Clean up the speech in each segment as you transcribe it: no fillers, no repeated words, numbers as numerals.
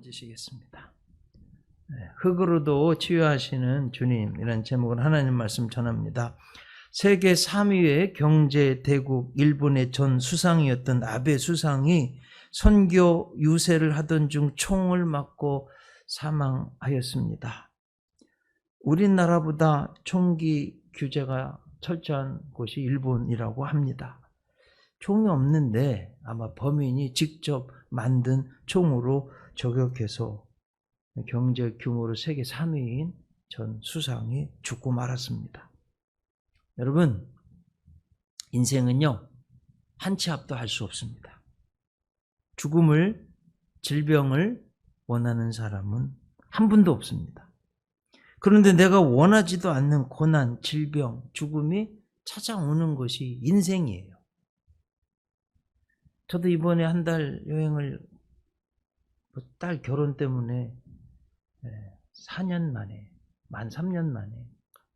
앉으시겠습니다. 흙으로도 치유하시는 주님, 이런 제목으로 하나님 말씀 전합니다. 세계 3위의 경제 대국 일본의 전 수상이었던 아베 수상이 선교 유세를 하던 중 총을 맞고 사망하였습니다. 우리나라보다 총기 규제가 철저한 곳이 일본이라고 합니다. 총이 없는데 아마 범인이 직접 만든 총으로 저격해서 경제 규모로 세계 3위인 전 수상이 죽고 말았습니다. 여러분, 인생은요, 한 치 앞도 할 수 없습니다. 죽음을, 질병을 원하는 사람은 한 분도 없습니다. 그런데 내가 원하지도 않는 고난, 질병, 죽음이 찾아오는 것이 인생이에요. 저도 이번에 한 달 여행을 딸 결혼 때문에 4년 만에, 만 3년 만에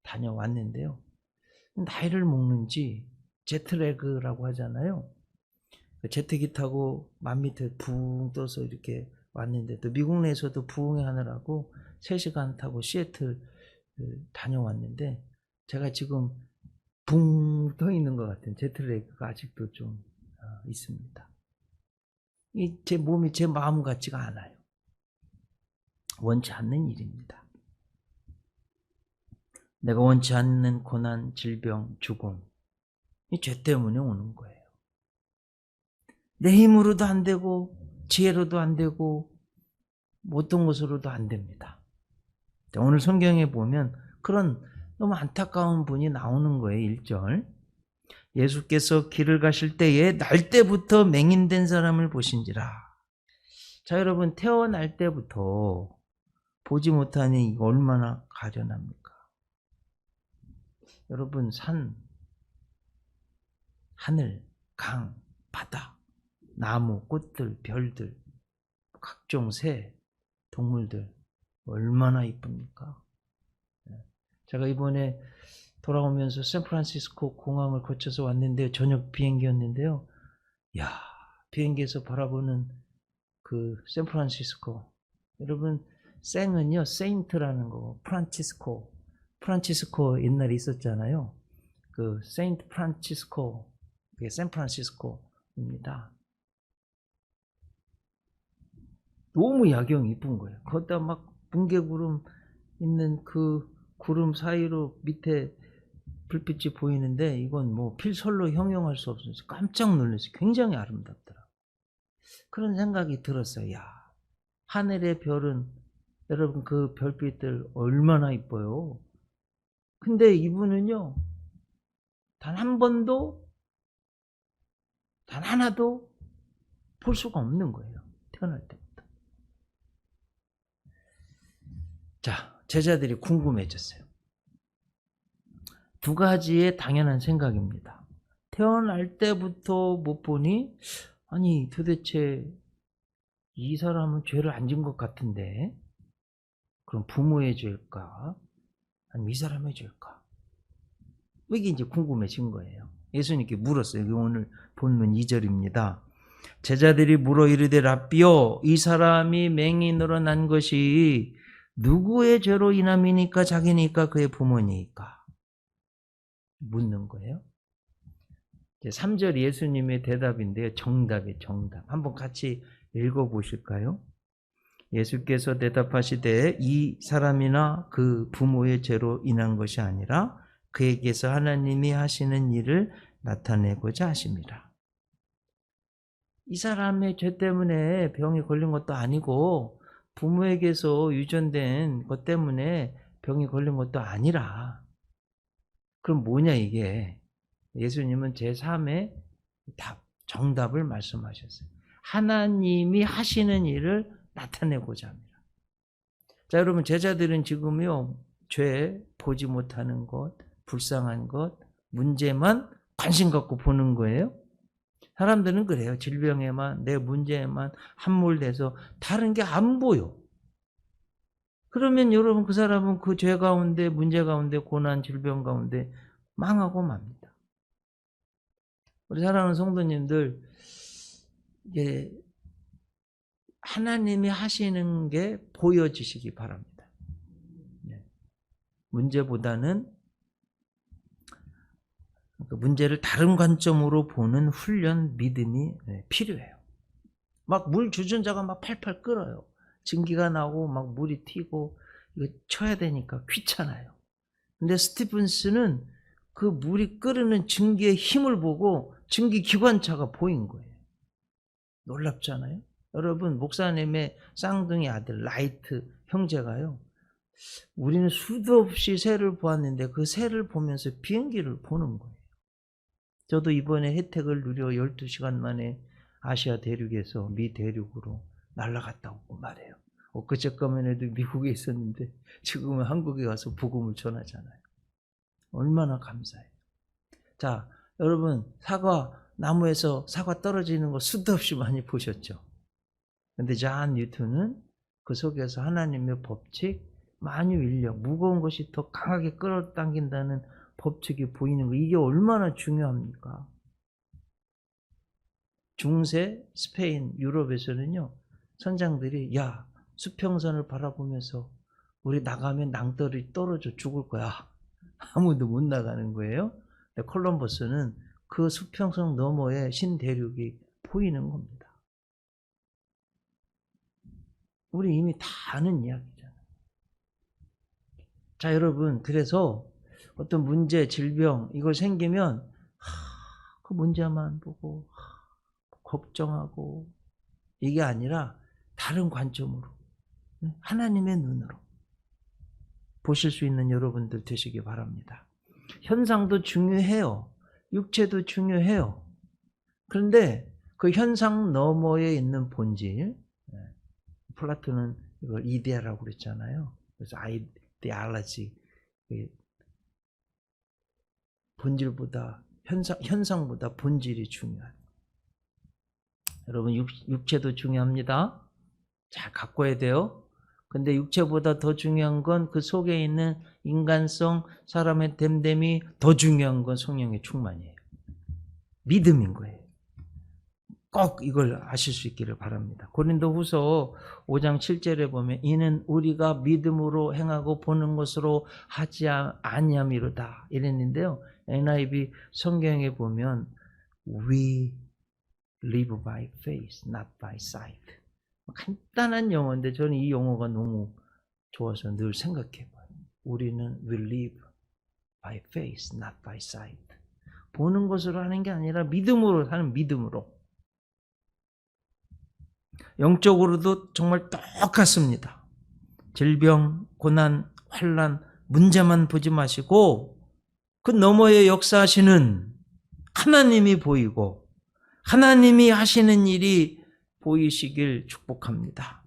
다녀왔는데요. 나이를 먹는지 제트래그라고 하잖아요. 제트기 타고 만 밑에 붕 떠서 이렇게 왔는데, 또 미국 내에서도 부흥하느라고 3시간 타고 시애틀 다녀왔는데, 제가 지금 붕 떠 있는 것 같은 제트래그가 아직도 좀 있습니다. 제 몸이 제 마음 같지가 않아요. 원치 않는 일입니다. 내가 원치 않는 고난, 질병, 죽음, 이 죄 때문에 오는 거예요. 내 힘으로도 안 되고 지혜로도 안 되고 어떤 것으로도 안 됩니다. 오늘 성경에 보면 그런 너무 안타까운 분이 나오는 거예요. 1절. 예수께서 길을 가실 때에 날 때부터 맹인된 사람을 보신지라. 자, 여러분, 태어날 때부터 보지 못하니 이거 얼마나 가련합니까? 여러분, 산, 하늘, 강, 바다, 나무, 꽃들, 별들, 각종 새, 동물들 얼마나 이쁩니까? 제가 이번에 돌아오면서 샌프란시스코 공항을 거쳐서 왔는데 저녁 비행기였는데요. 야, 비행기에서 바라보는 그 샌프란시스코. 여러분, 생은요, 세인트라는 거, 프란치스코 옛날에 있었잖아요. 그 세인트 프란치스코, 그게 샌프란시스코입니다. 너무 야경이 이쁜 거예요. 거기다 막 뭉게구름 있는 그 구름 사이로 밑에 불빛이 보이는데, 이건 뭐 필설로 형용할 수 없어서 깜짝 놀랐어요. 굉장히 아름답더라고요. 그런 생각이 들었어요. 야, 하늘의 별은, 여러분, 그 별빛들 얼마나 이뻐요. 근데 이분은요, 단 한 번도, 단 하나도 볼 수가 없는 거예요. 태어날 때부터. 자, 제자들이 궁금해졌어요. 두 가지의 당연한 생각입니다. 태어날 때부터 못 보니, 아니, 도대체 이 사람은 죄를 안 진 것 같은데, 그럼 부모의 죄일까? 아니면 이 사람의 죄일까? 이게 이제 궁금해진 거예요. 예수님께 물었어요. 여기 오늘 본문 2절입니다. 제자들이 물어 이르되 랍비요, 이 사람이 맹인으로 난 것이 누구의 죄로 인함이니까, 자기니까, 그의 부모니까? 묻는 거예요. 3절 예수님의 대답인데요. 정답이에요. 정답. 한번 같이 읽어보실까요? 예수께서 대답하시되 이 사람이나 그 부모의 죄로 인한 것이 아니라 그에게서 하나님이 하시는 일을 나타내고자 하십니다. 이 사람의 죄 때문에 병이 걸린 것도 아니고 부모에게서 유전된 것 때문에 병이 걸린 것도 아니라, 그럼 뭐냐 이게? 예수님은 제3의 답, 정답을 말씀하셨어요. 하나님이 하시는 일을 나타내고자 합니다. 자, 여러분, 제자들은 지금요, 죄, 보지 못하는 것, 불쌍한 것, 문제만 관심 갖고 보는 거예요. 사람들은 그래요. 질병에만, 내 문제에만 함몰돼서 다른 게 안 보여. 그러면 여러분, 그 사람은 그 죄 가운데, 문제 가운데, 고난, 질병 가운데 망하고 맙니다. 우리 사랑하는 성도님들, 이게 하나님이 하시는 게 보여지시기 바랍니다. 문제보다는 문제를 다른 관점으로 보는 훈련, 믿음이 필요해요. 막 물 주전자가 막 팔팔 끓어요. 증기가 나고 막 물이 튀고 이거 쳐야 되니까 귀찮아요. 근데 스티븐스는 그 물이 끓는 증기의 힘을 보고 증기 기관차가 보인 거예요. 놀랍잖아요. 여러분, 목사님의 쌍둥이 아들 라이트 형제가요, 우리는 수도 없이 새를 보았는데 그 새를 보면서 비행기를 보는 거예요. 저도 이번에 혜택을 누려 12시간 만에 아시아 대륙에서 미 대륙으로 날아갔다 오고 말해요. 엊그제까만 해도 미국에 있었는데 지금은 한국에 가서 복음을 전하잖아요. 얼마나 감사해요. 자, 여러분, 사과 나무에서 사과 떨어지는 거 수도 없이 많이 보셨죠. 근데 존 뉴턴은 그 속에서 하나님의 법칙, 만유인력, 무거운 것이 더 강하게 끌어당긴다는 법칙이 보이는 거, 이게 얼마나 중요합니까? 중세, 스페인, 유럽에서는요, 선장들이 야, 수평선을 바라보면서 우리 나가면 낭떠러지 떨어져 죽을 거야. 아무도 못 나가는 거예요. 근데 콜럼버스는 그 수평선 너머에 신대륙이 보이는 겁니다. 우리 이미 다 아는 이야기잖아요. 자, 여러분, 그래서 어떤 문제, 질병 이걸 생기면 그 문제만 보고 걱정하고 이게 아니라 다른 관점으로, 하나님의 눈으로 보실 수 있는 여러분들 되시기 바랍니다. 현상도 중요해요. 육체도 중요해요. 그런데 그 현상 너머에 있는 본질, 플라톤은 이걸 이데아라고 그랬잖아요. 그래서 아이디알러지, 본질보다 현상보다 본질이 중요해요. 여러분, 육체도 중요합니다. 잘 가꿔야 돼요. 근데 육체보다 더 중요한 건 그 속에 있는 인간성, 사람의 됨됨이, 더 중요한 건 성령의 충만이에요. 믿음인 거예요. 꼭 이걸 아실 수 있기를 바랍니다. 고린도후서 5장 7절에 보면 이는 우리가 믿음으로 행하고 보는 것으로 하지 아니함이로다 이랬는데요. NIV 성경에 보면 We live by faith, not by sight. 간단한 용어인데 저는 이 용어가 너무 좋아서 늘 생각해봐요. 우리는 will live by faith, not by sight. 보는 것으로 하는 게 아니라 믿음으로 사는, 믿음으로. 영적으로도 정말 똑같습니다. 질병, 고난, 환난, 문제만 보지 마시고 그 너머에 역사하시는 하나님이 보이고 하나님이 하시는 일이 보이시길 축복합니다.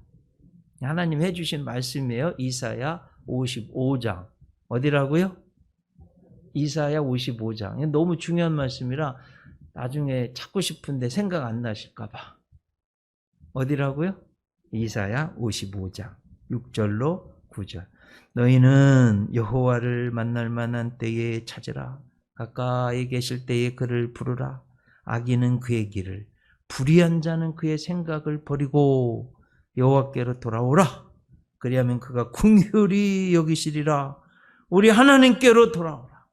하나님 해주신 말씀이에요. 이사야 55장. 어디라고요? 이사야 55장. 너무 중요한 말씀이라 나중에 찾고 싶은데 생각 안 나실까 봐. 어디라고요? 이사야 55장 6절로 9절. 너희는 여호와를 만날 만한 때에 찾으라. 가까이 계실 때에 그를 부르라. 악인은 그의 길을, 불의한 자는 그의 생각을 버리고 여호와께로 돌아오라. 그리하면 그가 긍휼히 여기시리라. 우리 하나님께로 돌아오라.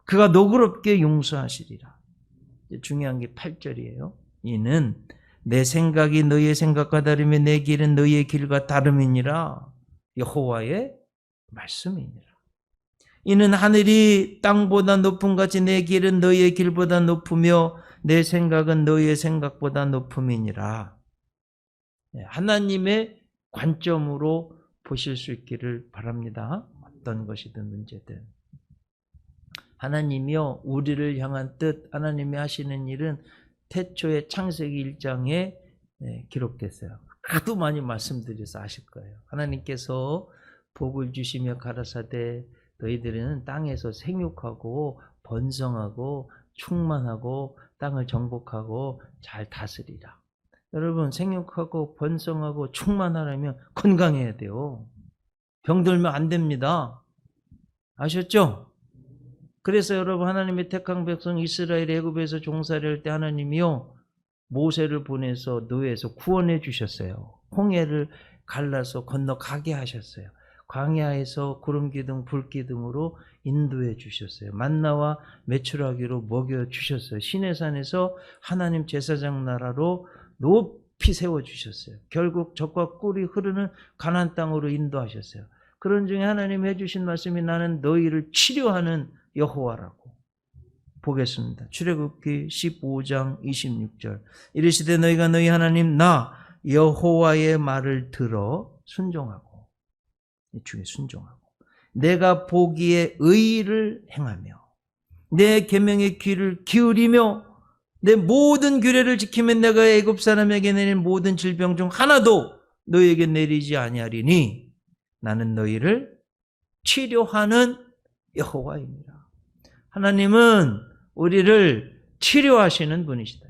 그가 너그럽게 용서하시리라. 중요한 게 8절이에요. 이는 내 생각이 너희의 생각과 다르며 내 길은 너희의 길과 다름이니라. 여호와의 말씀이니라. 이는 하늘이 땅보다 높음 같이 내 길은 너희의 길보다 높으며 내 생각은 너희의 생각보다 높음이니라. 하나님의 관점으로 보실 수 있기를 바랍니다. 어떤 것이든 문제든. 하나님이요, 우리를 향한 뜻, 하나님이 하시는 일은 태초의 창세기 1장에 기록됐어요. 하도 많이 말씀드려서 아실 거예요. 하나님께서 복을 주시며 가라사대 너희들은 땅에서 생육하고 번성하고 충만하고 땅을 정복하고 잘 다스리라. 여러분, 생육하고 번성하고 충만하려면 건강해야 돼요. 병들면 안 됩니다. 아셨죠? 그래서 여러분, 하나님의 택한 백성 이스라엘 애굽에서 종살이 할 때 하나님이요, 모세를 보내서 노예에서 구원해 주셨어요. 홍해를 갈라서 건너가게 하셨어요. 광야에서 구름 기둥, 불 기둥으로 인도해 주셨어요. 만나와 메추라기로 먹여 주셨어요. 시내산에서 하나님 제사장 나라로 높이 세워 주셨어요. 결국 젖과 꿀이 흐르는 가나안 땅으로 인도하셨어요. 그런 중에 하나님 해주신 말씀이 나는 너희를 치료하는 여호와라고. 보겠습니다. 출애굽기 15장 26절. 이르시되 너희가 너희 하나님 나 여호와의 말을 들어 순종하고, 주의 순종하고, 내가 보기에 의를 행하며 내 계명의 귀를 기울이며 내 모든 규례를 지키면 내가 애굽 사람에게 내린 모든 질병 중 하나도 너희에게 내리지 아니하리니 나는 너희를 치료하는 여호와입니다. 하나님은 우리를 치료하시는 분이시다.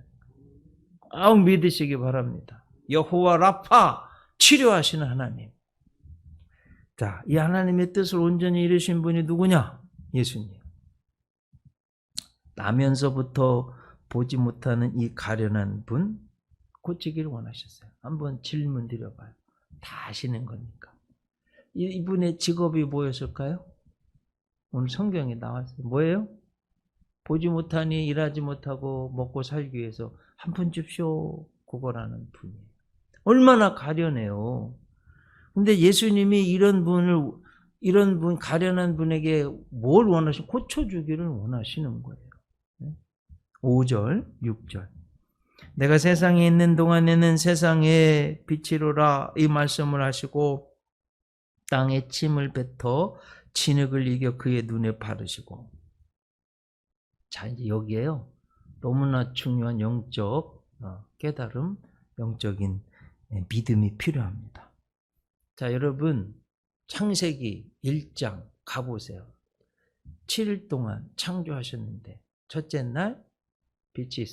꼭 믿으시기 바랍니다. 여호와 라파, 치료하시는 하나님. 자, 이 하나님의 뜻을 온전히 이루신 분이 누구냐? 예수님. 나면서부터 보지 못하는 이 가련한 분 고치기를 원하셨어요. 한번 질문 드려봐요. 다 아시는 거니까. 이분의 직업이 뭐였을까요? 오늘 성경에 나왔어요. 뭐예요? 보지 못하니 일하지 못하고 먹고 살기 위해서 한 푼 줍쇼 구걸하는 분이에요. 얼마나 가련해요. 근데 예수님이 이런 분 가련한 분에게 뭘 원하시고 고쳐주기를 원하시는 거예요. 5절, 6절. 내가 세상에 있는 동안에는 세상의 빛이로라 이 말씀을 하시고 땅에 침을 뱉어 진흙을 이겨 그의 눈에 바르시고. 자, 이제 여기에요. 너무나 중요한 영적 깨달음, 영적인 믿음이 필요합니다. 자, 여러분 창세기 1장 가보세요. 7일 동안 창조하셨는데 첫째 날 빛이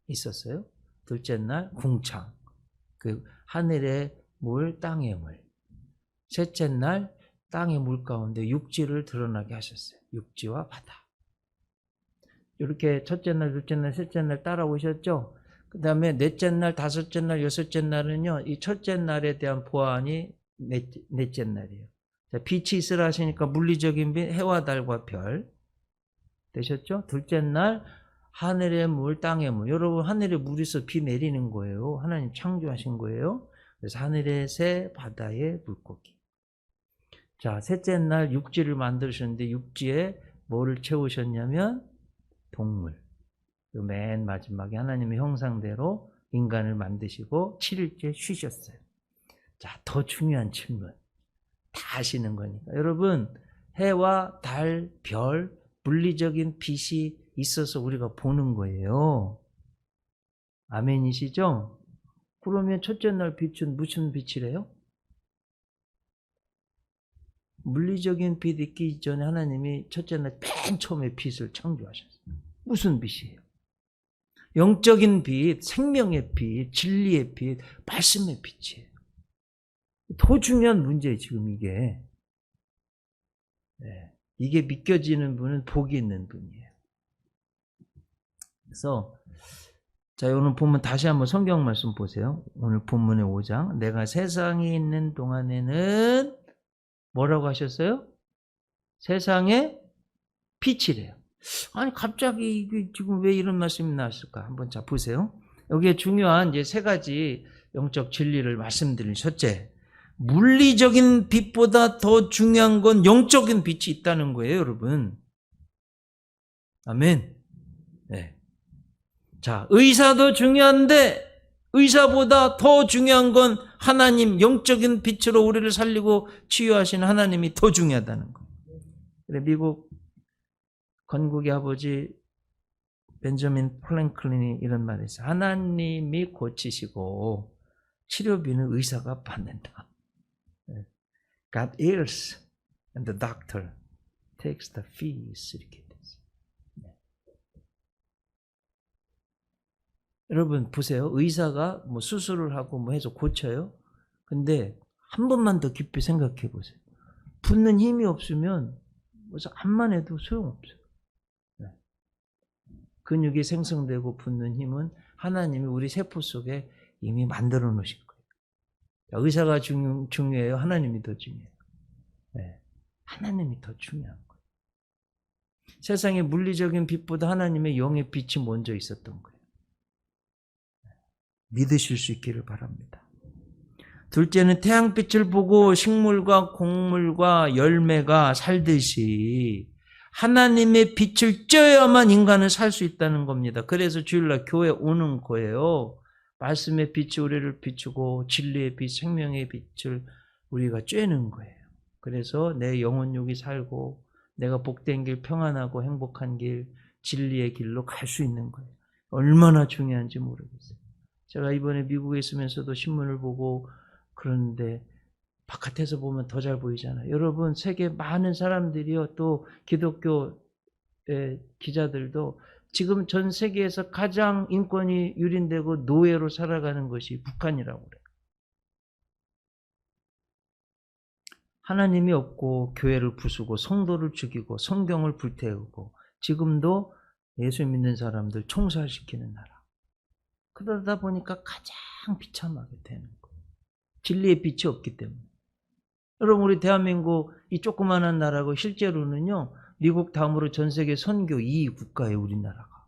있었어요. 둘째 날 궁창, 그 하늘의 물, 땅의 물. 셋째 날 땅의 물 가운데 육지를 드러나게 하셨어요. 육지와 바다. 이렇게 첫째 날, 둘째 날, 셋째 날 따라오셨죠? 그 다음에 넷째 날, 다섯째 날, 여섯째 날은요, 이 첫째 날에 대한 보완이 넷째 날이에요. 자, 빛이 있으라 하시니까 물리적인 빛, 해와 달과 별. 되셨죠? 둘째 날, 하늘의 물, 땅의 물. 여러분, 하늘에 물이 있어 비 내리는 거예요. 하나님 창조하신 거예요. 그래서 하늘의 새, 바다의 물고기. 자, 셋째 날 육지를 만드셨는데 육지에 뭐를 채우셨냐면 동물. 맨 마지막에 하나님의 형상대로 인간을 만드시고 7일째 쉬셨어요. 자, 더 중요한 질문. 다 아시는 거니까. 여러분, 해와 달, 별, 물리적인 빛이 있어서 우리가 보는 거예요. 아멘이시죠? 그러면 첫째 날 빛은 무슨 빛이래요? 물리적인 빛 있기 전에 하나님이 첫째 날 맨 처음에 빛을 창조하셨어요. 무슨 빛이에요? 영적인 빛, 생명의 빛, 진리의 빛, 말씀의 빛이에요. 더 중요한 문제예요, 지금 이게. 네. 이게 믿겨지는 분은 복이 있는 분이에요. 그래서 자, 오늘 본문 다시 한번 성경 말씀 보세요. 오늘 본문의 5장. 내가 세상에 있는 동안에는 뭐라고 하셨어요? 세상에 빛이래요. 아니 갑자기 이게 지금 왜 이런 말씀이 나왔을까? 한번 자 보세요. 여기에 중요한 이제 세 가지 영적 진리를 말씀드린 첫째, 물리적인 빛보다 더 중요한 건 영적인 빛이 있다는 거예요, 여러분. 아멘. 네. 자, 의사도 중요한데 의사보다 더 중요한 건 하나님 영적인 빛으로 우리를 살리고 치유하시는 하나님이 더 중요하다는 거. 그래, 미국 건국의 아버지 벤저민 프랭클린이 이런 말을 했어요. 하나님이 고치시고 치료비는 의사가 받는다. God heals and the doctor takes the fees. 이렇게 됐어요. 여러분 보세요. 의사가 뭐 수술을 하고 뭐 해서 고쳐요. 근데 한 번만 더 깊이 생각해 보세요. 붓는 힘이 없으면 그래서 암만 해도 소용없어요. 근육이 생성되고 붙는 힘은 하나님이 우리 세포 속에 이미 만들어 놓으신 거예요. 의사가 중요해요? 하나님이 더 중요해요? 네. 하나님이 더 중요한 거예요. 세상의 물리적인 빛보다 하나님의 영의 빛이 먼저 있었던 거예요. 믿으실 수 있기를 바랍니다. 둘째는 태양빛을 보고 식물과 곡물과 열매가 살듯이 하나님의 빛을 쬐야만 인간은 살 수 있다는 겁니다. 그래서 주일날 교회 오는 거예요. 말씀의 빛이 우리를 비추고 진리의 빛, 생명의 빛을 우리가 쬐는 거예요. 그래서 내 영혼육이 살고 내가 복된 길, 평안하고 행복한 길, 진리의 길로 갈 수 있는 거예요. 얼마나 중요한지 모르겠어요. 제가 이번에 미국에 있으면서도 신문을 보고 그런데 바깥에서 보면 더 잘 보이잖아요. 여러분, 세계 많은 사람들이요, 또 기독교 기자들도 지금 전 세계에서 가장 인권이 유린되고 노예로 살아가는 것이 북한이라고 그래요. 하나님이 없고 교회를 부수고 성도를 죽이고 성경을 불태우고 지금도 예수 믿는 사람들 총살시키는 나라. 그러다 보니까 가장 비참하게 되는 거예요. 진리의 빛이 없기 때문에. 여러분, 우리 대한민국 이 조그마한 나라고 실제로는요, 미국 다음으로 전 세계 선교 2위 국가예요, 우리나라가.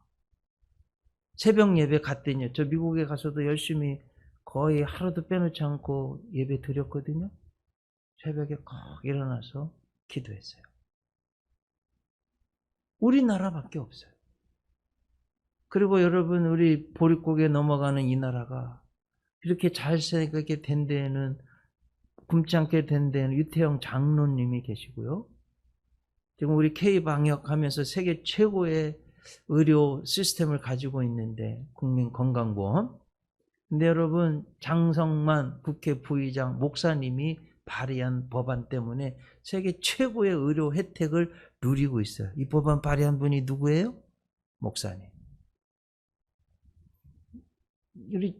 새벽 예배 갔더니요, 저 미국에 가서도 열심히 거의 하루도 빼놓지 않고 예배 드렸거든요. 새벽에 꼭 일어나서 기도했어요. 우리나라밖에 없어요. 그리고 여러분, 우리 보릿고개 넘어가는 이 나라가 이렇게 잘 살게 된 데에는, 굶지 않게 된 데에는 유태영 장로님이 계시고요. 지금 우리 K방역 하면서 세계 최고의 의료 시스템을 가지고 있는데, 국민건강보험. 근데 여러분, 장성만 국회 부의장 목사님이 발의한 법안 때문에 세계 최고의 의료 혜택을 누리고 있어요. 이 법안 발의한 분이 누구예요? 목사님.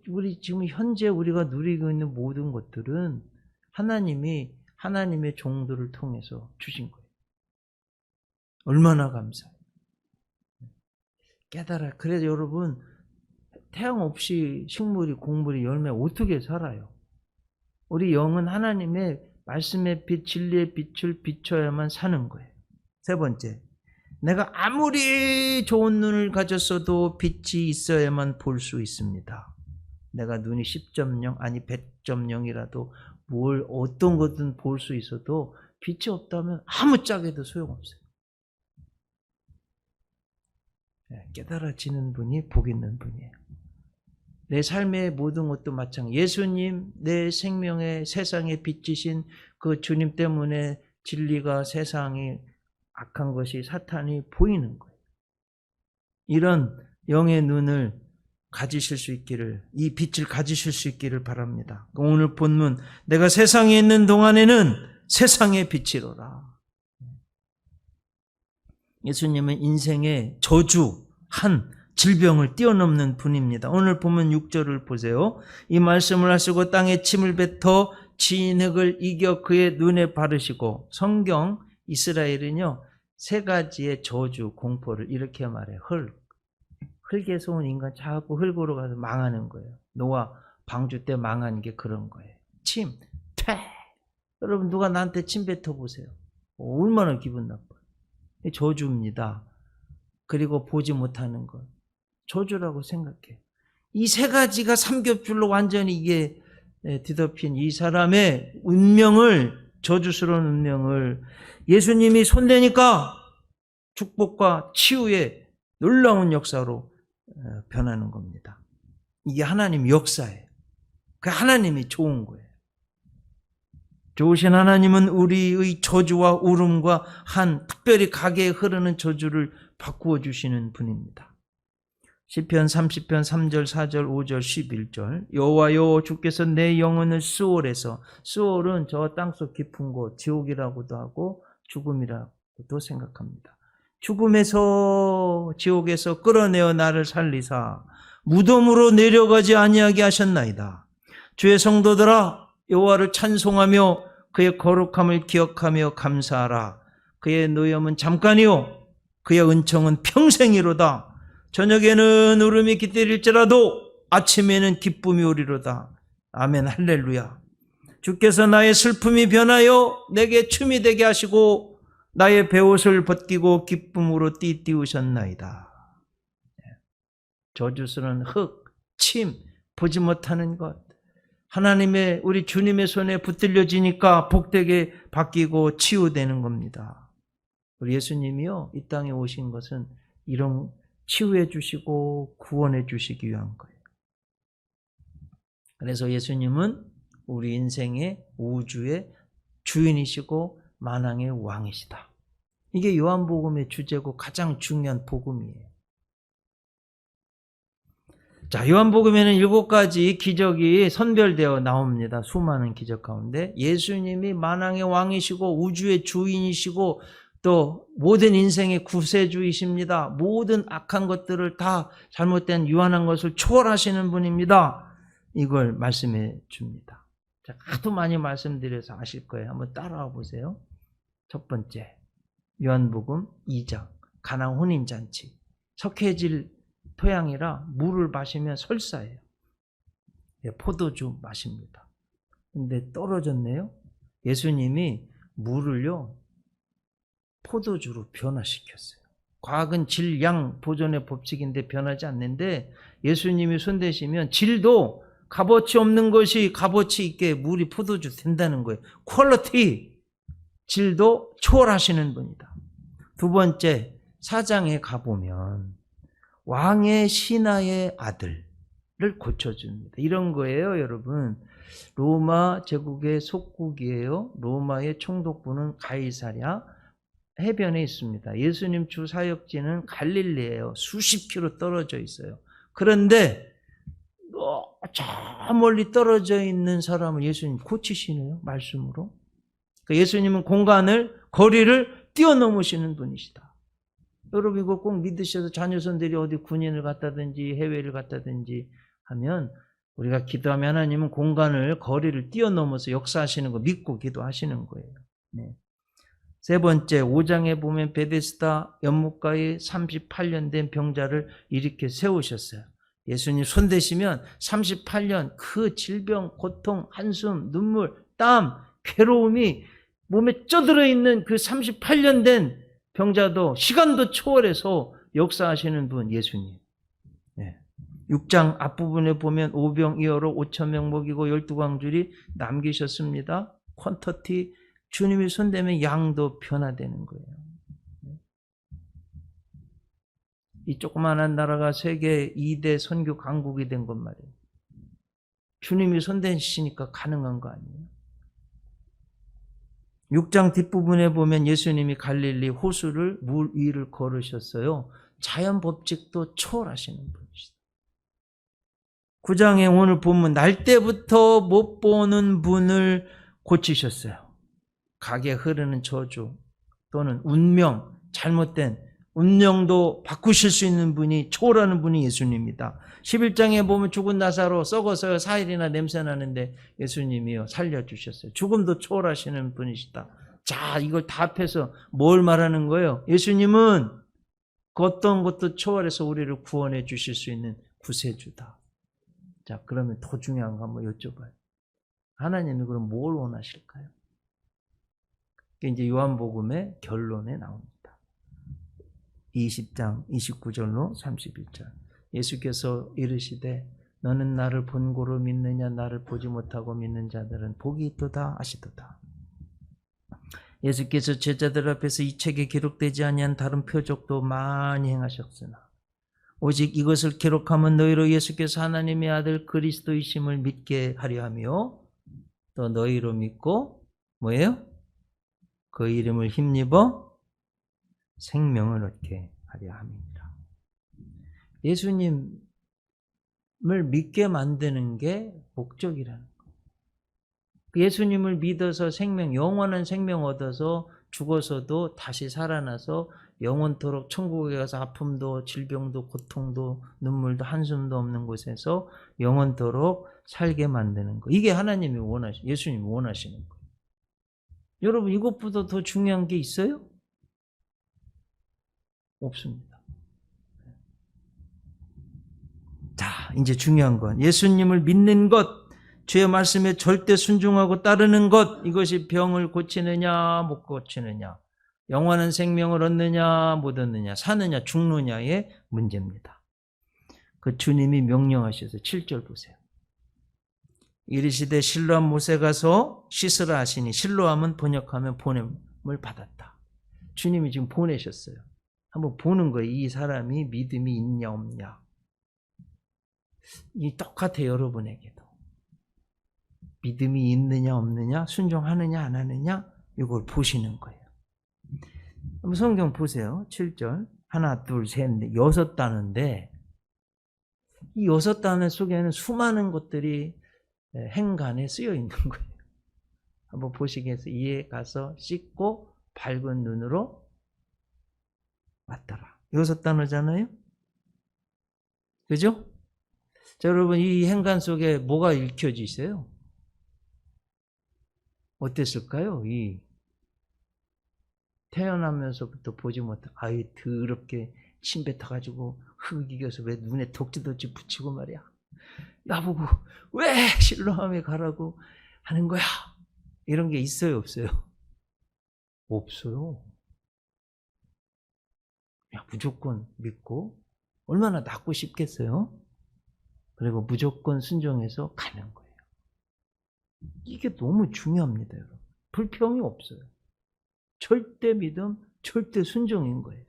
우리 지금 현재 우리가 누리고 있는 모든 것들은 하나님이 하나님의 종들을 통해서 주신 거예요. 얼마나 감사해요. 깨달아. 그래서 여러분, 태양 없이 식물이, 곡물이, 열매 어떻게 살아요? 우리 영은 하나님의 말씀의 빛, 진리의 빛을 비춰야만 사는 거예요. 세 번째, 내가 아무리 좋은 눈을 가졌어도 빛이 있어야만 볼 수 있습니다. 내가 눈이 10.0 아니 100.0이라도 어떤 것든 볼 수 있어도 빛이 없다면 아무 짝에도 소용없어요. 깨달아지는 분이 복 있는 분이에요. 내 삶의 모든 것도 마찬가지. 예수님, 내 생명의 세상의 빛이신 그 주님 때문에 진리가, 세상이 악한 것이, 사탄이 보이는 거예요. 이런 영의 눈을 가지실 수 있기를, 이 빛을 가지실 수 있기를 바랍니다. 오늘 본문, 내가 세상에 있는 동안에는 세상의 빛이로라. 예수님은 인생의 저주한 질병을 뛰어넘는 분입니다. 오늘 보면 6절을 보세요. 이 말씀을 하시고 땅에 침을 뱉어 진흙을 이겨 그의 눈에 바르시고. 성경 이스라엘은요, 세 가지의 저주, 공포를 이렇게 말해요. 흙에서 온 인간 자꾸 흙으로 가서 망하는 거예요. 노아 방주 때 망한 게 그런 거예요. 침, 퇴. 여러분, 누가 나한테 침 뱉어보세요. 얼마나 기분 나빠요. 저주입니다. 그리고 보지 못하는 것, 저주라고 생각해요. 이 세 가지가 삼겹줄로 완전히 이게 뒤덮인 이 사람의 운명을, 저주스러운 운명을 예수님이 손대니까 축복과 치유의 놀라운 역사로 변하는 겁니다. 이게 하나님 역사예요. 그 하나님이 좋은 거예요. 좋으신 하나님은 우리의 저주와 울음과 한 특별히 가게에 흐르는 저주를 바꾸어 주시는 분입니다. 시편 30편 3절 4절 5절 11절 여호와여 주께서 내 영혼을 스올에서, 스올은 저 땅속 깊은 곳, 지옥이라고도 하고 죽음이라고도 생각합니다. 죽음에서, 지옥에서 끌어내어 나를 살리사 무덤으로 내려가지 아니하게 하셨나이다. 주의 성도들아, 여호와를 찬송하며 그의 거룩함을 기억하며 감사하라. 그의 노염은 잠깐이요 그의 은총은 평생이로다. 저녁에는 울음이 깃들일지라도 아침에는 기쁨이 오리로다. 아멘, 할렐루야. 주께서 나의 슬픔이 변하여 내게 춤이 되게 하시고 나의 베옷을 벗기고 기쁨으로 띠띠우셨나이다. 저주스러운 흙, 침, 보지 못하는 것, 하나님의, 우리 주님의 손에 붙들려지니까 복되게 바뀌고 치유되는 겁니다. 우리 예수님이요, 이 땅에 오신 것은 이런 치유해 주시고 구원해 주시기 위한 거예요. 그래서 예수님은 우리 인생의, 우주의 주인이시고 만왕의 왕이시다. 이게 요한복음의 주제고 가장 중요한 복음이에요. 자, 요한복음에는 7가지 기적이 선별되어 나옵니다. 수많은 기적 가운데 예수님이 만왕의 왕이시고 우주의 주인이시고 또 모든 인생의 구세주이십니다. 모든 악한 것들을 다, 잘못된 유한한 것을 초월하시는 분입니다. 이걸 말씀해 줍니다. 자, 하도 많이 말씀드려서 아실 거예요. 한번 따라와 보세요. 첫 번째, 요한복음 2장 가나 혼인잔치. 석회질 토양이라 물을 마시면 설사해요. 포도주 마십니다. 근데 떨어졌네요. 예수님이 물을요, 포도주로 변화시켰어요. 과학은 질, 양, 보존의 법칙인데 변하지 않는데 예수님이 손대시면 질도 값어치 없는 것이 값어치 있게 물이 포도주 된다는 거예요. 퀄리티, 질도 초월하시는 분이다. 두 번째, 4장에 가보면 왕의 신하의 아들을 고쳐줍니다. 이런 거예요, 여러분. 로마 제국의 속국이에요. 로마의 총독부는 가이사랴 해변에 있습니다. 예수님 주 사역지는 갈릴리예요. 수십 킬로 떨어져 있어요. 그런데 저 멀리 떨어져 있는 사람을 예수님 고치시네요, 말씀으로. 예수님은 공간을, 거리를 뛰어넘으시는 분이시다. 여러분 이거 꼭 믿으셔서 자녀손들이 어디 군인을 갔다든지 해외를 갔다든지 하면 우리가 기도하면 하나님은 공간을, 거리를 뛰어넘어서 역사하시는 거 믿고 기도하시는 거예요. 네. 세 번째, 5장에 보면 베데스다 연못가에 38년 된 병자를 일으켜 세우셨어요. 예수님 손대시면 38년 그 질병, 고통, 한숨, 눈물, 땀, 괴로움이 몸에 쪄들어 있는 그 38년 된 병자도 시간도 초월해서 역사하시는 분 예수님. 네. 6장 앞부분에 보면 오병이어로 5,000명 먹이고 12광줄이 남기셨습니다. 퀀터티, 주님이 손대면 양도 변화되는 거예요. 이 조그마한 나라가 세계 2대 선교 강국이 된 것 말이에요. 주님이 손대시니까 가능한 거 아니에요? 6장 뒷부분에 보면 예수님이 갈릴리 호수를 물 위를 걸으셨어요. 자연 법칙도 초월하시는 분이시다. 9장에 오늘 보면 날 때부터 못 보는 분을 고치셨어요. 각에 흐르는 저주 또는 운명, 잘못된 운명도 바꾸실 수 있는 분이, 초월하는 분이 예수님입니다. 11장에 보면 죽은 나사로 썩어서 4일이나 냄새 나는데 예수님이요 살려주셨어요. 죽음도 초월하시는 분이시다. 자, 이걸 다 합해서 뭘 말하는 거예요? 예수님은 그 어떤 것도 초월해서 우리를 구원해 주실 수 있는 구세주다. 자, 그러면 더 중요한 거 한번 여쭤봐요. 하나님이 그럼 뭘 원하실까요? 그게 이제 요한복음의 결론에 나옵니다. 20장 29절로 31절. 예수께서 이르시되 너는 나를 본고로 믿느냐, 나를 보지 못하고 믿는 자들은 복이 있도다 하시도다. 예수께서 제자들 앞에서 이 책에 기록되지 아니한 다른 표적도 많이 행하셨으나 오직 이것을 기록하면 너희로 예수께서 하나님의 아들 그리스도이심을 믿게 하려 하며 또 너희로 믿고 뭐예요? 그 이름을 힘입어 생명을 얻게 하려 함이니라. 예수님을 믿게 만드는 게 목적이라는 거예요. 예수님을 믿어서 생명, 영원한 생명 얻어서 죽어서도 다시 살아나서 영원토록 천국에 가서 아픔도 질병도 고통도 눈물도 한숨도 없는 곳에서 영원토록 살게 만드는 거. 이게 하나님이 예수님이 원하시는 거예요. 여러분 이것보다 더 중요한 게 있어요? 없습니다. 자, 이제 중요한 건 예수님을 믿는 것, 주의 말씀에 절대 순종하고 따르는 것, 이것이 병을 고치느냐 못 고치느냐, 영원한 생명을 얻느냐 못 얻느냐, 사느냐 죽느냐의 문제입니다. 그 주님이 명령하셔서 7절 보세요. 이르시되 실로암 못에 가서 씻으라 하시니, 실로암은 번역하면 보냄을 받았다. 주님이 지금 보내셨어요. 한번 보는 거예요. 이 사람이 믿음이 있냐 없냐. 이 똑같아요. 여러분에게도. 믿음이 있느냐 없느냐, 순종하느냐 안 하느냐, 이걸 보시는 거예요. 한번 성경 보세요. 7절. 하나, 둘, 셋, 넷, 6단어인데 이 6단어 속에는 수많은 것들이 행간에 쓰여 있는 거예요. 한번 보시겠어요? 이에 가서 씻고 밝은 눈으로 맞더라. 6단어잖아요? 그죠? 자, 여러분, 이 행간 속에 뭐가 읽혀져 있어요? 어땠을까요? 이 태어나면서부터 보지 못한 아이 더럽게 침 뱉어가지고 흙 이겨서 왜 눈에 독지독지 붙이고 말이야. 나보고 왜 실로암에 가라고 하는 거야? 이런 게 있어요, 없어요? 없어요. 그냥 무조건 믿고 얼마나 낫고 싶겠어요? 그리고 무조건 순종해서 가는 거예요. 이게 너무 중요합니다, 여러분. 불평이 없어요. 절대 믿음, 절대 순종인 거예요.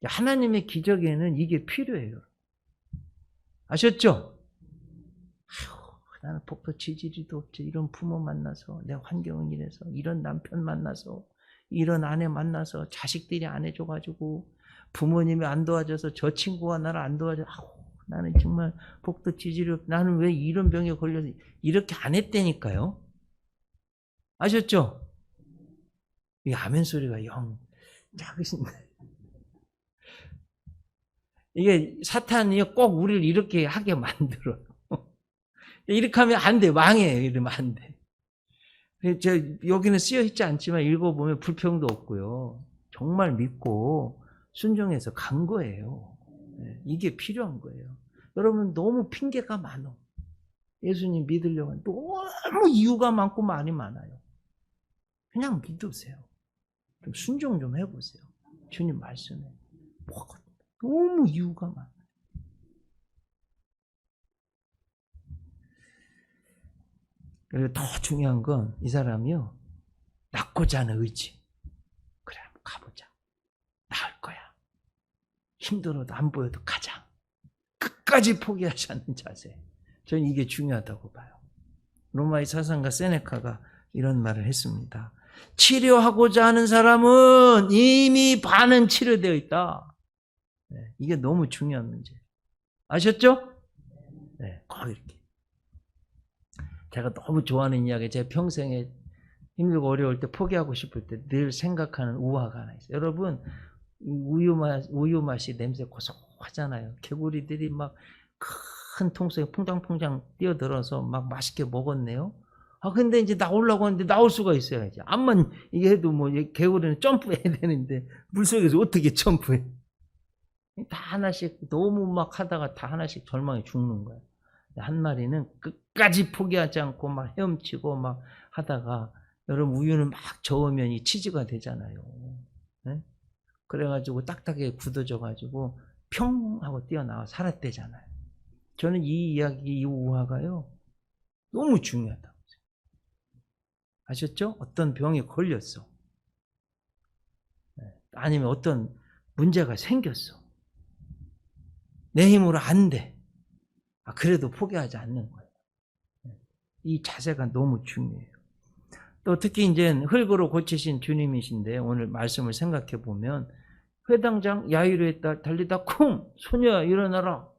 하나님의 기적에는 이게 필요해요. 아셨죠? 나는 복도 지지리도 없지. 이런 부모 만나서, 내 환경은 이래서, 이런 남편 만나서, 이런 아내 만나서, 자식들이 안 해줘가지고, 부모님이 안 도와줘서, 저 친구가 나를 안 도와줘. 나는 정말 복도 지지리 없. 나는 왜 이런 병에 걸려서 이렇게 안 했다니까요. 아셨죠? 이 아멘 소리가 영 작으신데. 이게 사탄이 꼭 우리를 이렇게 하게 만들어요. 이렇게 하면 안 돼. 망해요. 이러면 안 돼. 여기는 쓰여 있지 않지만 읽어보면 불평도 없고요. 정말 믿고 순종해서 간 거예요. 이게 필요한 거예요. 여러분 너무 핑계가 많아. 예수님 믿으려고 하면 너무 이유가 많고 말이 많아요. 그냥 믿으세요. 좀 순종 좀 해보세요. 주님 말씀에. 너무 이유가 많아요. 그리고 더 중요한 건 이 사람이요. 낫고자 하는 의지. 그래, 한번 가보자. 나을 거야. 힘들어도 안 보여도 가자. 끝까지 포기하지 않는 자세. 저는 이게 중요하다고 봐요. 로마의 사상가 세네카가 이런 말을 했습니다. 치료하고자 하는 사람은 이미 반은 치료되어 있다. 네, 이게 너무 중요한 문제예요. 아셨죠? 네, 꼭 이렇게. 제가 너무 좋아하는 이야기, 제 평생에 힘들고 어려울 때 포기하고 싶을 때 늘 생각하는 우화가 하나 있어요. 여러분, 우유 맛이 냄새 고소하잖아요. 개구리들이 막 큰 통속에 퐁당퐁당 뛰어들어서 막 맛있게 먹었네요. 근데 이제 나오려고 하는데 나올 수가 있어야지. 암만 이게 해도 뭐 개구리는 점프해야 되는데 물속에서 어떻게 점프해? 다 하나씩 너무 막 하다가 다 하나씩 절망에 죽는 거야. 한 마리는 끝까지 포기하지 않고 막 헤엄치고 막 하다가 여러분 우유는 막 저으면 이 치즈가 되잖아요. 네? 그래가지고 딱딱하게 굳어져가지고 평 하고 뛰어나와 살았대잖아요. 저는 이 이야기, 이 우화가요 너무 중요하다고 생각해요. 아셨죠? 어떤 병에 걸렸어. 아니면 어떤 문제가 생겼어. 내 힘으로 안 돼. 그래도 포기하지 않는 거예요. 이 자세가 너무 중요해요. 또 특히 이제 흙으로 고치신 주님이신데 오늘 말씀을 생각해 보면 회당장 야이로의 딸 달리다 쿵 소녀야 일어나라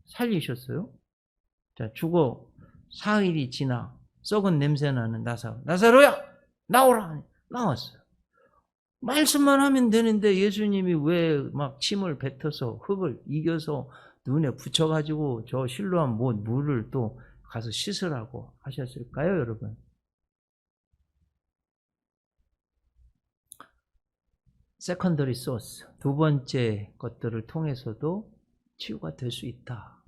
살리셨어요. 자, 죽어 4일이 지나 썩은 냄새 나는 나사로야 나오라 나왔어요. 말씀만 하면 되는데 예수님이 왜 막 침을 뱉어서 흙을 이겨서 눈에 붙여가지고 저 실로암 물을 또 가서 씻으라고 하셨을까요, 여러분? 세컨더리 소스, 두 번째 것들을 통해서도 치유가 될 수 있다.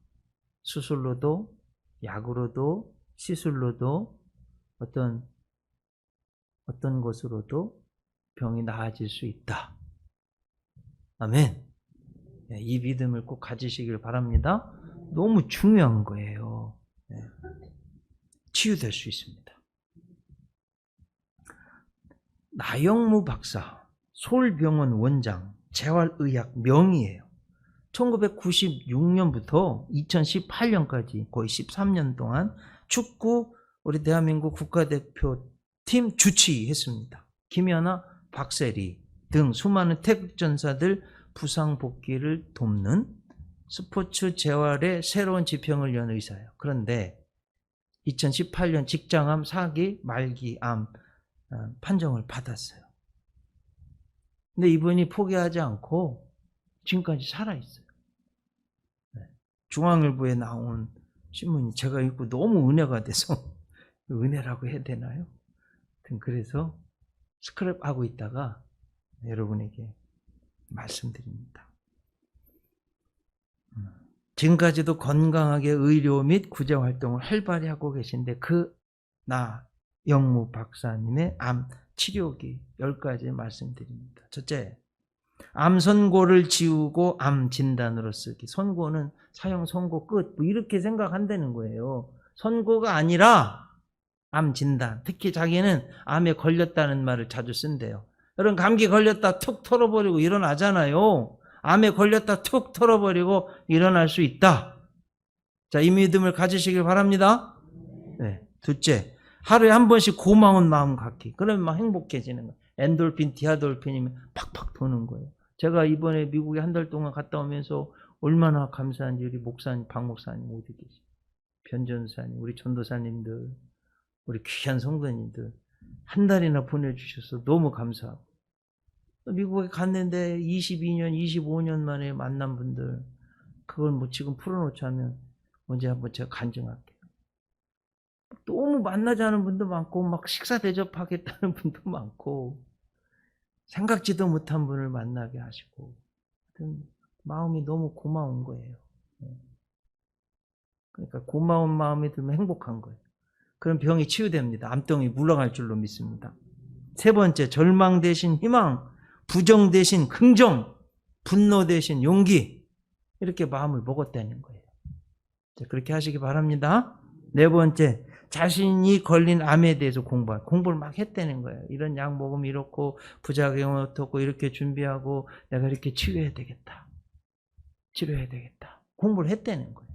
수술로도, 약으로도, 시술로도, 어떤 것으로도 병이 나아질 수 있다. 아멘. 이 믿음을 꼭 가지시길 바랍니다. 너무 중요한 거예요. 치유될 수 있습니다. 나영무 박사, 서울병원 원장, 재활의학 명의예요. 1996년부터 2018년까지 거의 13년 동안 축구 우리 대한민국 국가대표팀 주치했습니다. 김연아, 박세리 등 수많은 태극전사들 부상 복귀를 돕는 스포츠 재활의 새로운 지평을 연 의사예요. 그런데 2018년 직장암 4기 말기암 판정을 받았어요. 근데 이분이 포기하지 않고 지금까지 살아있어요. 중앙일보에 나온 신문이 제가 읽고 너무 은혜가 돼서 은혜라고 해야 되나요? 그래서 스크랩하고 있다가 여러분에게 말씀드립니다. 지금까지도 건강하게 의료 및 구제활동을 활발히 하고 계신데 나영무 박사님의 암 치료기 10가지 말씀드립니다. 첫째, 암 선고를 지우고 암 진단으로 쓰기. 선고는 사형 선고 끝 이렇게 생각한다는 거예요. 선고가 아니라 암 진단. 특히 자기는 암에 걸렸다는 말을 자주 쓴대요. 여러분 감기 걸렸다 툭 털어버리고 일어나잖아요. 암에 걸렸다 툭 털어버리고 일어날 수 있다. 자, 이 믿음을 가지시길 바랍니다. 네. 둘째, 하루에 한 번씩 고마운 마음 갖기. 그러면 막 행복해지는 거예요. 엔돌핀, 디아돌핀이면 팍팍 도는 거예요. 제가 이번에 미국에 한 달 동안 갔다 오면서 얼마나 감사한지 우리 목사님, 박 목사님 모두 계시, 변전사님, 우리 전도사님들, 우리 귀한 성도님들 한 달이나 보내주셔서 너무 감사하고, 미국에 갔는데 22년, 25년 만에 만난 분들, 그걸 뭐 지금 풀어놓자면 언제 한번 제가 간증할게요. 너무 만나지 않은 분도 많고 막 식사 대접하겠다는 분도 많고 생각지도 못한 분을 만나게 하시고 마음이 너무 고마운 거예요. 그러니까 고마운 마음이 들면 행복한 거예요. 그럼 병이 치유됩니다. 암병이 물러갈 줄로 믿습니다. 세 번째, 절망 대신 희망, 부정 대신 긍정, 분노 대신 용기, 이렇게 마음을 먹었다는 거예요. 자, 그렇게 하시기 바랍니다. 네 번째, 자신이 걸린 암에 대해서 공부를 막 했다는 거예요. 이런 약 먹으면 이렇고 부작용은 어떻고 이렇게 준비하고 내가 이렇게 치료해야 되겠다. 공부를 했다는 거예요.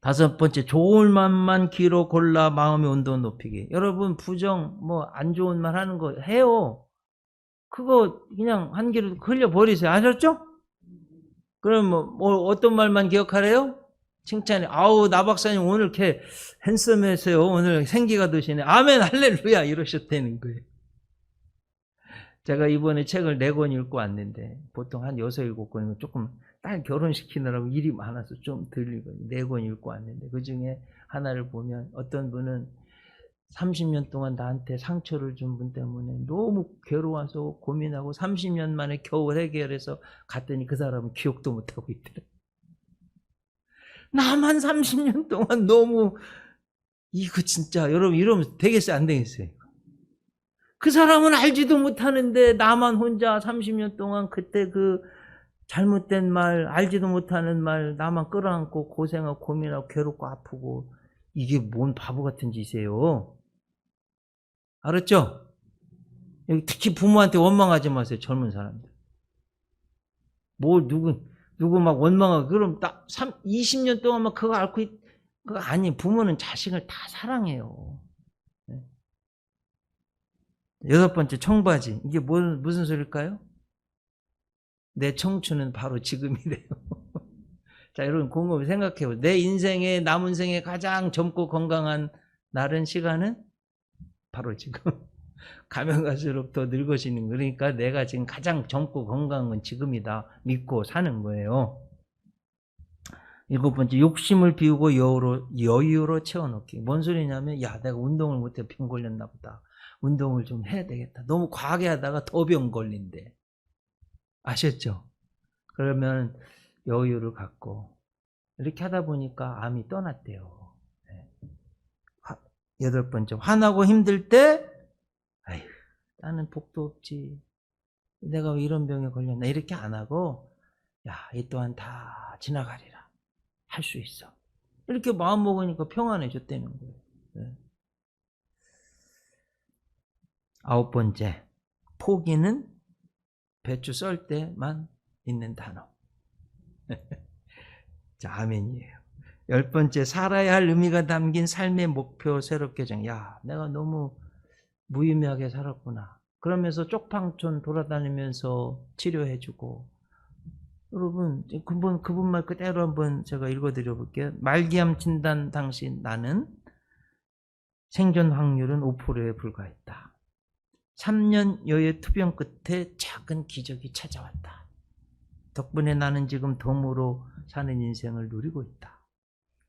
다섯 번째, 좋은 말만 귀로 골라 마음의 온도 높이기. 여러분 부정 안 좋은 말 하는 거 해요. 그거 그냥 한 귀로 흘려버리세요. 아셨죠? 그럼 어떤 말만 기억하래요? 칭찬이, 아우 나 박사님 오늘 이렇게 핸섬해서요. 오늘 생기가 드시네. 아멘 할렐루야 이러셨다는 거예요. 제가 이번에 책을 4권 읽고 왔는데 보통 한 6, 7권이면 조금 딸 결혼시키느라고 일이 많아서 좀 덜 읽어요. 4권 읽고 왔는데 그중에 하나를 보면 어떤 분은 30년 동안 나한테 상처를 준 분 때문에 너무 괴로워서 고민하고 30년 만에 겨우 해결해서 갔더니 그 사람은 기억도 못하고 있더래요. 나만 30년 동안 너무 이거 진짜 여러분 이러면 되겠어요 안 되겠어요? 그 사람은 알지도 못하는데 나만 혼자 30년 동안 그때 그 잘못된 말, 알지도 못하는 말 나만 끌어안고 고생하고 고민하고 괴롭고 아프고, 이게 뭔 바보 같은 짓이에요. 알았죠? 특히 부모한테 원망하지 마세요. 젊은 사람들. 누구 막 원망하고 그럼 딱 20년 동안 막 그거 앓고 그거 아니. 부모는 자식을 다 사랑해요. 여섯 번째, 청바지. 이게 무슨 소리일까요? 내 청춘은 바로 지금이래요. 자, 여러분 곰곰이 생각해요. 내 인생의 남은 생에 가장 젊고 건강한 날은 시간은 바로 지금. 가면 갈수록 더 늙어지는, 그러니까 내가 지금 가장 젊고 건강한 건 지금이다 믿고 사는 거예요. 일곱 번째, 욕심을 비우고 여유로 채워넣기. 뭔 소리냐면, 야, 내가 운동을 못해 병 걸렸나 보다. 운동을 좀 해야 되겠다. 너무 과하게 하다가 더 병 걸린대. 아셨죠? 그러면 여유를 갖고 이렇게 하다 보니까 암이 떠났대요. 8번째, 화나고 힘들 때, 아휴, 나는 복도 없지. 내가 왜 이런 병에 걸렸나. 이렇게 안 하고, 야, 이 또한 다 지나가리라. 할 수 있어. 이렇게 마음 먹으니까 평안해졌다는 거예요. 네. 9번째, 포기는 배추 썰 때만 있는 단어. 자, 아멘이에요. 10번째, 살아야 할 의미가 담긴 삶의 목표 새롭게 정해. 야, 내가 너무 무의미하게 살았구나. 그러면서 쪽방촌 돌아다니면서 치료해주고. 여러분, 그분 말 그대로 한번 제가 읽어드려 볼게요. 말기암 진단 당시 나는 생존 확률은 5%에 불과했다. 3년여의 투병 끝에 작은 기적이 찾아왔다. 덕분에 나는 지금 덤으로 사는 인생을 누리고 있다.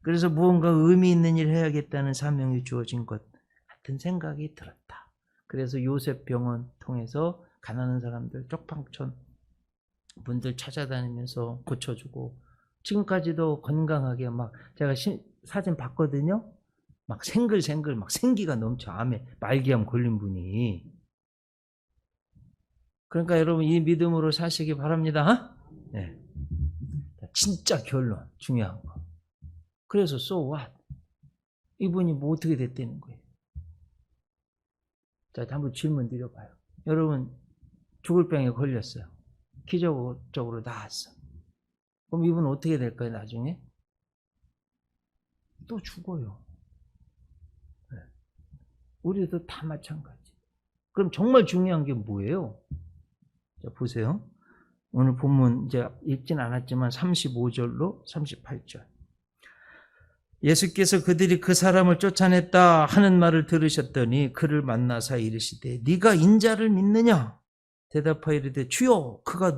그래서 무언가 의미 있는 일을 해야겠다는 사명이 주어진 것 같은 생각이 들었다. 그래서 요셉 병원 통해서 가난한 사람들, 쪽방촌 분들 찾아다니면서 고쳐주고, 지금까지도 건강하게 막 제가 사진 봤거든요. 막 생글생글 막 생기가 넘쳐. 암에 말기암 걸린 분이. 그러니까 여러분 이 믿음으로 사시기 바랍니다. 네. 진짜 결론 중요한 거. 그래서 so what? 이분이 뭐 어떻게 됐다는 거예요? 자, 한번 질문 드려봐요. 여러분 죽을 병에 걸렸어요. 기적적으로 나았어. 그럼 이분 어떻게 될까요? 나중에 또 죽어요. 네. 우리도 다 마찬가지. 그럼 정말 중요한 게 뭐예요? 자, 보세요. 오늘 본문 이제 읽진 않았지만 35절로 38절. 예수께서 그들이 그 사람을 쫓아냈다 하는 말을 들으셨더니 그를 만나사 이르시되 네가 인자를 믿느냐? 대답하여 이르되 주여 그가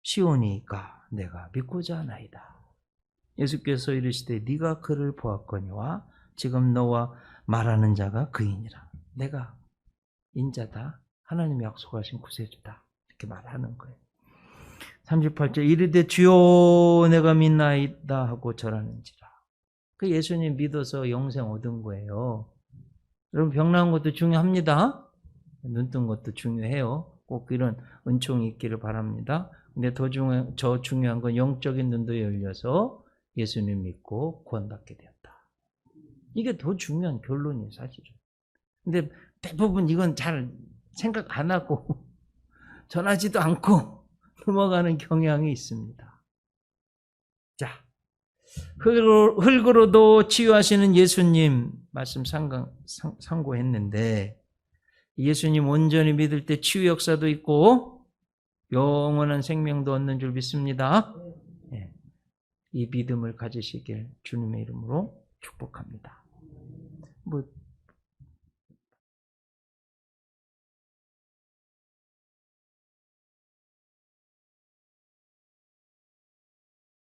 누구시오니까 내가 믿고자 하나이다. 예수께서 이르시되 네가 그를 보았거니와 지금 너와 말하는 자가 그이니라. 내가 인자다. 하나님이 약속하신 구세주다. 이렇게 말하는 거예요. 38절 이르되 주여 내가 믿나이다 하고 절하는지라. 그 예수님 믿어서 영생 얻은 거예요. 여러분 병 나은 것도 중요합니다. 눈 뜬 것도 중요해요. 꼭 이런 은총이 있기를 바랍니다. 근데 더 중요한 건 영적인 눈도 열려서 예수님 믿고 구원받게 되었다. 이게 더 중요한 결론이에요, 사실은. 근데 대부분 이건 잘 생각 안 하고 전하지도 않고 넘어가는 경향이 있습니다. 자, 흙으로도 치유하시는 예수님 말씀 상고했는데 예수님 온전히 믿을 때 치유 역사도 있고 영원한 생명도 얻는 줄 믿습니다. 네. 이 믿음을 가지시길 주님의 이름으로 축복합니다.